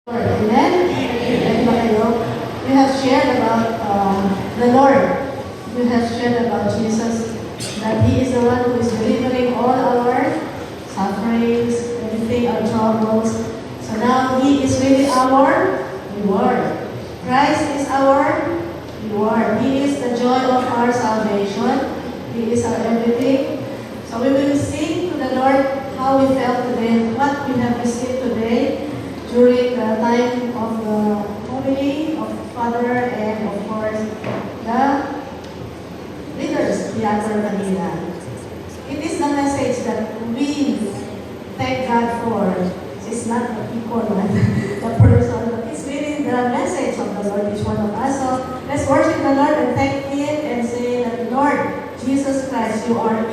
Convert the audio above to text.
Amen? Amen ba kayo? You have shared about the Lord. You have shared about Jesus, that He is the one who is delivering all our sufferings, everything, our troubles. So now He is really our reward. Christ is our reward. He is the joy of our salvation. He is our everything. So we will sing to the Lord how we felt today, what we have received today, during the time of the homily of Father and of course the leaders, the Actor Manila. It is the message that we thank God for. It's not the people, the person, but it's really the message of the Lord, each one of us. So let's worship the Lord and thank Him and say that, Lord Jesus Christ, you are